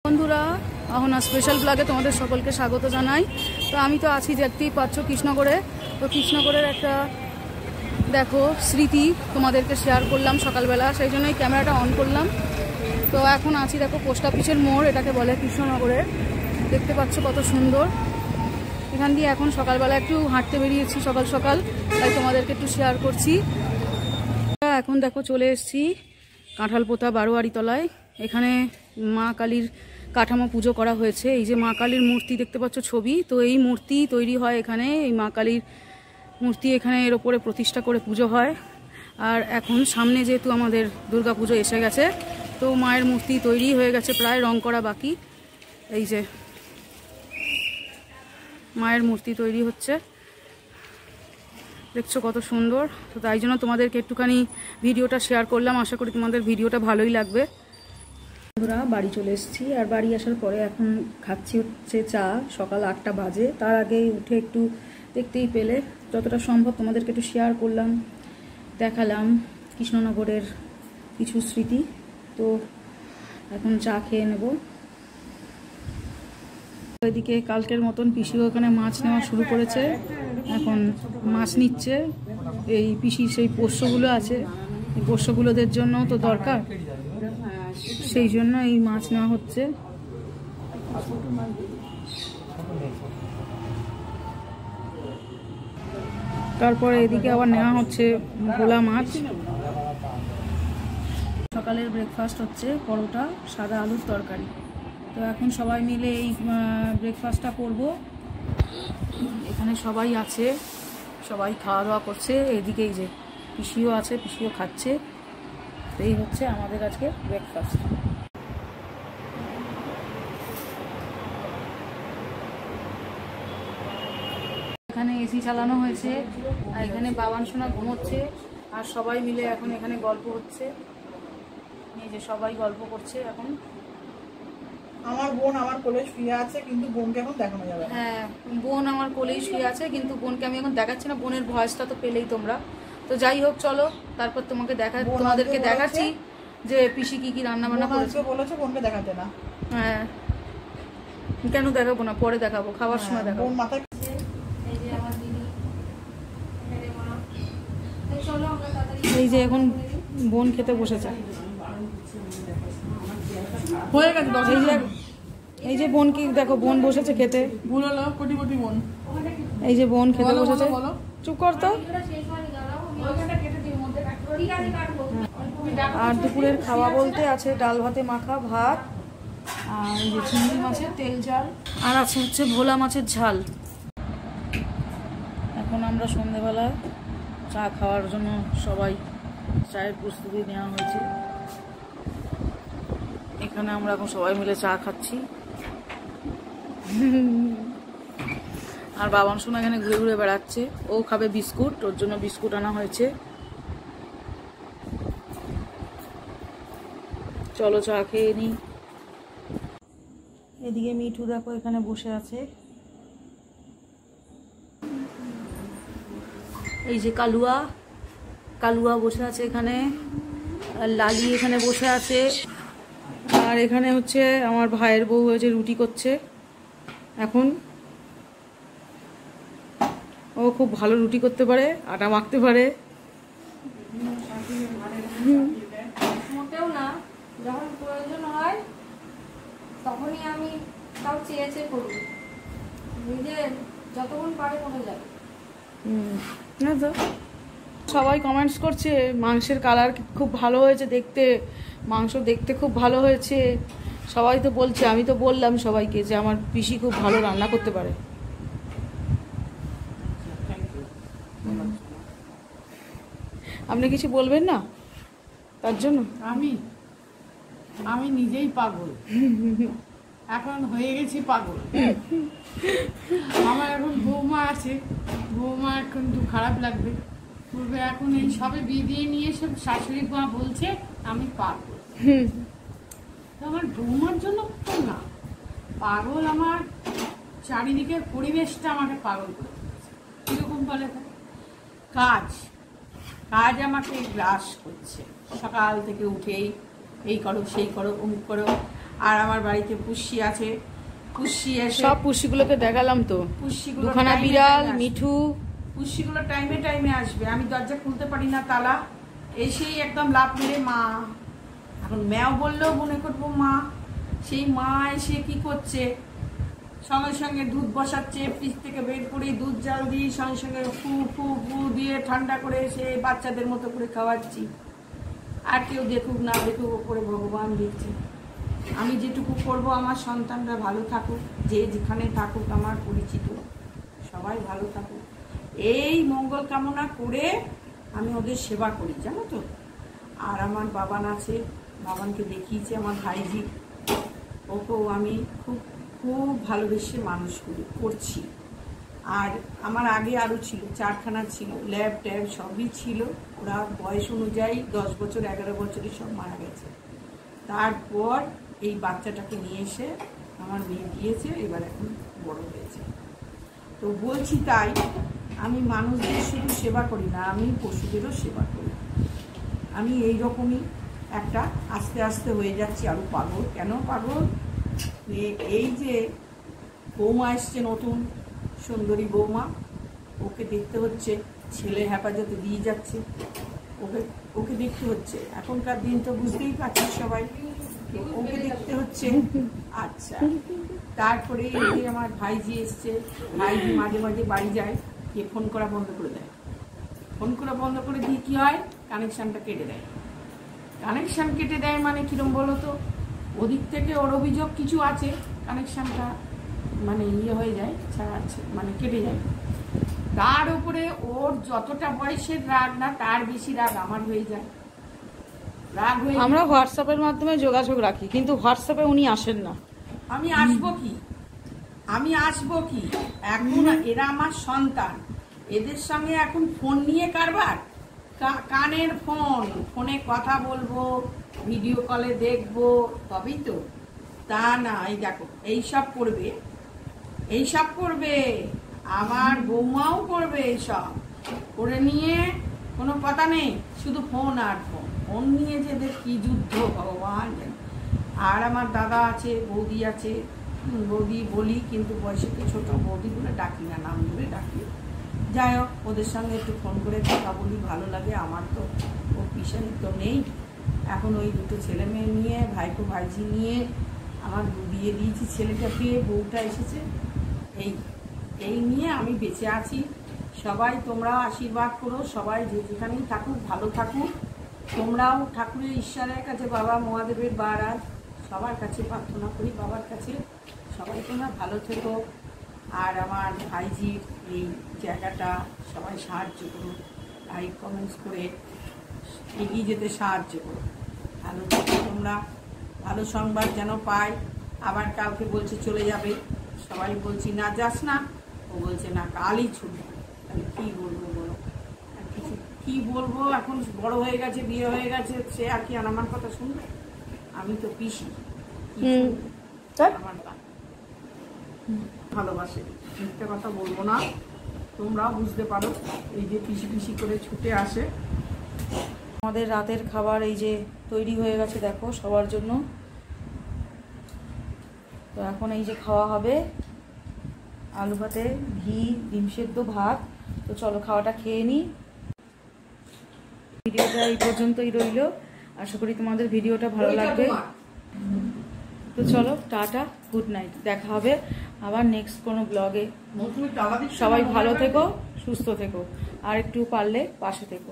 বন্ধুরা, এখন স্পেশাল ব্লগে তোমাদের সকলকে স্বাগত জানাই। তো আমি তো আছি, দেখতেই পাচ্ছ, কৃষ্ণগড়ে। তো কৃষ্ণগড়ের একটা দেখো স্মৃতি তোমাদেরকে শেয়ার করলাম সকালবেলা, সেই জন্যই ক্যামেরাটা অন করলাম। তো এখন আছি দেখো পোস্ট অফিসের মোড়, এটাকে বলে কৃষ্ণনগরের। দেখতে পাচ্ছ কত সুন্দর। এখান দিয়ে এখন সকালবেলা একটু হাঁটতে বেরিয়েছি সকাল সকাল, তাই তোমাদেরকে একটু শেয়ার করছি। এখন দেখো চলে এসেছি কাঁঠালপোতা বারোয়ারি তলায়। এখানে মা কালীর কাঠামো পুজো করা হয়েছে। এই যে মা কালীর মূর্তি দেখতে পাচ্ছ ছবি, তো এই মূর্তি তৈরি হয় এখানে। এই মা কালীর মূর্তি এখানে এর ওপরে প্রতিষ্ঠা করে পুজো হয়। আর এখন সামনে যেহেতু আমাদের দুর্গা পুজো এসে গেছে, তো মায়ের মূর্তি তৈরি হয়ে গেছে, প্রায় রং করা বাকি। এই যে মায়ের মূর্তি তৈরি হচ্ছে, দেখছো কত সুন্দর। তো তাই জন্য তোমাদেরকে একটুখানি ভিডিওটা শেয়ার করলাম। আশা করি তোমাদের ভিডিওটা ভালোই লাগবে। বন্ধুরা, বাড়ি চলে এসেছি। আর বাড়ি আসার পরে এখন খাচ্ছি হচ্ছে চা। সকাল 8টা বাজে। তার আগেই উঠে একটু দেখতেই পেলে যতটা সম্ভব তোমাদেরকে একটু শেয়ার করলাম, দেখালাম কৃষ্ণনগরের কিছু স্মৃতি। তো এখন চা খেয়ে নেব। এদিকে কালকের মতন পিসিও ওখানে মাছ নেওয়া শুরু করেছে। এখন মাছ নিচ্ছে। এই পিসির সেই পোষ্যগুলো আছে, এই পোষ্যগুলোদের জন্য তো দরকার, সেই জন্য এই মাছ নেওয়া হচ্ছে। তারপরে এদিকে আবার নেওয়া হচ্ছে ভোলা মাছ। সকালের ব্রেকফাস্ট হচ্ছে পরোটা, সাদা আলুর তরকারি। তো এখন সবাই মিলে এই ব্রেকফাস্টটা করব। এখানে সবাই আছে, সবাই খাওয়া দাওয়া করছে। এদিকে এই যে পিসিও আছে, পিসিও খাচ্ছে। এই হচ্ছে আমাদের আজকে ব্রেকফাস্ট। এখানে এসি চালানো হয়েছে, আর এখানে বাবান সোনা ঘুমোচ্ছে, আর সবাই মিলে এখন এখানে গল্প হচ্ছে। এই যে সবাই গল্প করছে এখন। আমার বোন আমার কোলে শুয়ে আছে, কিন্তু বোনকে এখন দেখানো যাবে না। হ্যাঁ, বোন আমার কোলেই শুয়ে আছে, কিন্তু বোনকে আমি এখন দেখাচ্ছি না। বোনের ভয়েসটা তো পেলেই তোমরা। তো যাই হোক, চলো তারপর তোমাদেরকে দেখাচ্ছি যে পিসি কি কি রান্না বান্না করেছে। বলেছে বোনকে দেখাতে না। হ্যাঁ, কেন দেখাবো না, পরে দেখাবো, খাবার সময় দেখাবো। বোন মাথায় এই যে এখন বোন খেতে বসেছে। হয়ে গেছে। এই যে বোন কি দেখো, বোন বসেছে খেতে। ভুল হলো, কোটি কোটি বোন। এই যে বোন খেতে বসেছে। চুপ কর তো। আর দুপুরের খাওয়া বলতে আছে ডাল ভাতে মাখা ভাত, আর এই যে চিংড়ি মাছের তেল ঝাল, আর আছে হচ্ছে ভোলা মাছের ঝাল। এখন আমরা সন্ধেবেলা চা খাওয়ার জন্য সবাই চায়ের প্রস্তুতি নেওয়া হয়েছে। এখানে আমরা এখন সবাই মিলে চা খাচ্ছি। আর বাবান সোনা এখানে ঘুরে ঘুরে বেড়াচ্ছে। ও খাবে বিস্কুট, ওর জন্য বিস্কুট আনা হয়েছে। চলো চা খেয়ে নিই। এদিকে মিঠু দেখো এখানে বসে আছে। এই যে কালুয়া বসে আছে এখানে, আর লালি এখানে বসে আছে। আর এখানে হচ্ছে আমার ভাইয়ের বউ হয়েছে, রুটি করছে এখন। ও খুব ভালো রুটি করতে পারে, আটা মাখতে পারে। মোটেও না, যখন প্রয়োজন হয় তখনই আমি তাও চেয়ে করি, নিজে যতক্ষণ পারে করে যাবে। না তো সবাই কমেন্টস করছে মাংসের কালার খুব ভালো হয়েছে দেখতে, মাংস দেখতে খুব ভালো হয়েছে, সবাই তো বলছে। আমি তো বললাম সবাইকে যে আমার পিসি খুব ভালো রান্না করতে পারে। আপনি কিছু বলবেন না তার জন্য? আমি নিজেই পাগল, এখন হয়ে গেছি পাগল। আমার এখন বৌমা আছে, বৌমা এখন একটু খারাপ লাগবে, বলবে এখন এই সবে বিয়ে দিয়ে নিয়ে সব শাশুড়ি মা বলছে আমি পাগল। আমার বৌমার জন্য তো না, পাগল আমার চারিদিকের পরিবেশটা আমাকে পাগল করে দিয়েছে। কিরকম বলে, কাজ আমাকে গ্রাস করছে। সকাল থেকে উঠেই এই করো সেই করো অমুক করো, আর আমার বাড়িতে পুষি আছে, পুষি এসে সব পুষিগুলোকে দেখালাম তো, পুষিগুলো দুখানা বিড়াল, মিঠু, পুষিগুলো টাইমে টাইমে আসবে। আমি দরজা খুলতে পারি না, তালা এসেই একদম লাফ মেরে মা, এখন ম্যাও বললেও মনে করবো মা। সেই মা এসে কি করছে, সঙ্গে সঙ্গে দুধ বসাচ্ছে, ফ্রিজ থেকে বের করে দুধ জাল দিয়ে সঙ্গে সঙ্গে ফু ফু ফু দিয়ে ঠান্ডা করে এসে বাচ্চাদের মতো করে খাওয়াচ্ছি। আর কেউ দেখুক না দেখুক, ওপরে ভগবান দেখছে। আমি যেটুকু করব, আমার সন্তানরা ভালো থাকুক, যে যেখানে থাকুক, আমার পরিচিত সবাই ভালো থাকুক, এই মঙ্গল কামনা করে আমি ওদের সেবা করি, জানো তো। আর আমার বাবান আছে, বাবানকে দেখিয়েছি আমার ভাইজি, ওকেও আমি খুব খুব ভালোবেসে মানুষ করছি। আর আমার আগে আরও ছিল, 4খানা ছিল, ল্যাব ট্যাব সবই ছিল। ওরা বয়স অনুযায়ী 10 বছর 11 বছরে সব মারা গেছে। তারপর এই বাচ্চাটাকে নিয়ে এসে আমার মেয়ে দিয়েছে, এবার এখন বড় হয়েছে। তো বলছি তাই, আমি মানুষদের শুধু সেবা করি না, আমি পশুদেরও সেবা করি। আমি এই রকমই একটা আস্তে আস্তে হয়ে যাচ্ছি আরও পাগল। কেন পাগল? এই যে বৌমা এসছে নতুন, সুন্দরী বৌমা, ওকে দেখতে হচ্ছে, ছেলে হেফাজতে দিয়ে যাচ্ছে, ওকে দেখতে হচ্ছে। এখনকার দিন তো বুঝতেই পারছি সবাই, ওকে দেখতে হচ্ছে। আচ্ছা, তারপরে এই যে আমার ভাইজি এসছে, ভাইজি মাঝে মাঝে বাড়ি যায়, গিয়ে ফোন করা বন্ধ করে দেয়। ফোন করা বন্ধ করে দিয়ে কী হয়, কানেকশানটা কেটে দেয়। কানেকশান কেটে দেয় মানে কিরম বলো তো, ওদিক থেকে ওর অভিযোগ কিছু আছে, কানেকশানটা মানে ইয়ে হয়ে যায়, মানে কেটে যায়। তার উপরে ওর যতটা বয়সের রাগ না, তার বেশি রাগ আমার হয়ে যায়। রাগ হয়ে আমরা হোয়াটসঅ্যাপের মাধ্যমে যোগাযোগ রাখি, কিন্তু হোয়াটসঅ্যাপে উনি আসেন না। আমি আসবো কি এখন? এরা আমার সন্তান, এদের সঙ্গে এখন ফোন নিয়ে কারবার, কানের ফোনে কথা বলবো, ভিডিও কলে দেখবো, তবেই তো। তা না, এই দেখো এইসব করবে, আমার বৌমাও করবে, এইসব করে নিয়ে কোনো কথা নেই, শুধু ফোন আর ফোন নিয়ে যে এদের কি যুদ্ধ ভগবান জানে। আর আমার দাদা আছে, বৌদি আছে, বৌদি বলি কিন্তু বয়সে তো ছোটো, বৌদি বলে ডাকি না, নাম ধরে ডাকি। যাই হোক, ওদের সঙ্গে একটু ফোন করে কথা বলি, ভালো লাগে। আমার তো ও পিছনে তো নেই এখন, ওই দুটো ছেলে মেয়ে নিয়ে, ভাইপো ভাইজি নিয়ে আমার বিয়ে দিয়েছি ছেলেটাকে, বউটা এসেছে, এই নিয়ে আমি বেঁচে আছি। সবাই তোমরা আশীর্বাদ করো, সবাই যে যেখানেই থাকুক ভালো থাকুক। তোমরাও ঠাকুরের ঈশ্বরের কাছে, বাবা মহাদেবের বারাত সবার কাছে প্রার্থনা করি, বাবার কাছে সবাই তোমরা ভালো থেকো। আর আমার ভাইজির এই জায়গাটা সবাই সাহায্য করো, লাইক কমেন্টস করে এগিয়ে যেতে সাহায্য করো। ভালো থেকো তোমরা, ভালো সংবাদ যেন পাই। আবার কালকে বলছে চলে যাবে, সবাই বলছি না যাস না, ও বলছে না কালই ছুটি। তাহলে কী বলবো বলো, আর কিছু কী বলবো? এখন বড় হয়ে গেছে, বিয়ে হয়ে গেছে, সে আর কি আমার কথা শুনবে? আমি তো পিসি, আমার ভালোবাসে, মিথ্যে কথা বলবো না, তোমরাও বুঝতে পারো। এই যে পিসি পিসি করে ছুটে আসে। আমাদের রাতের খাবার এই যে তৈরি হয়ে গেছে, দেখো সবার জন্য। তো এখন এই যে খাওয়া হবে, আলু ভাতে ঘি, ডিম সেদ্ধ, ভাত। তো চলো খাওয়াটা খেয়ে নিই। ভিডিওটা এই পর্যন্তই রইল, আশা করি তোমাদের ভিডিওটা ভালো লাগবে। তো চলো টাটা, গুড নাইট, দেখা হবে আবার নেক্সট কোনো ব্লগে। সবাই ভালো থেকো, সুস্থ থেকো, আর একটু পারলে পাশে থেকো।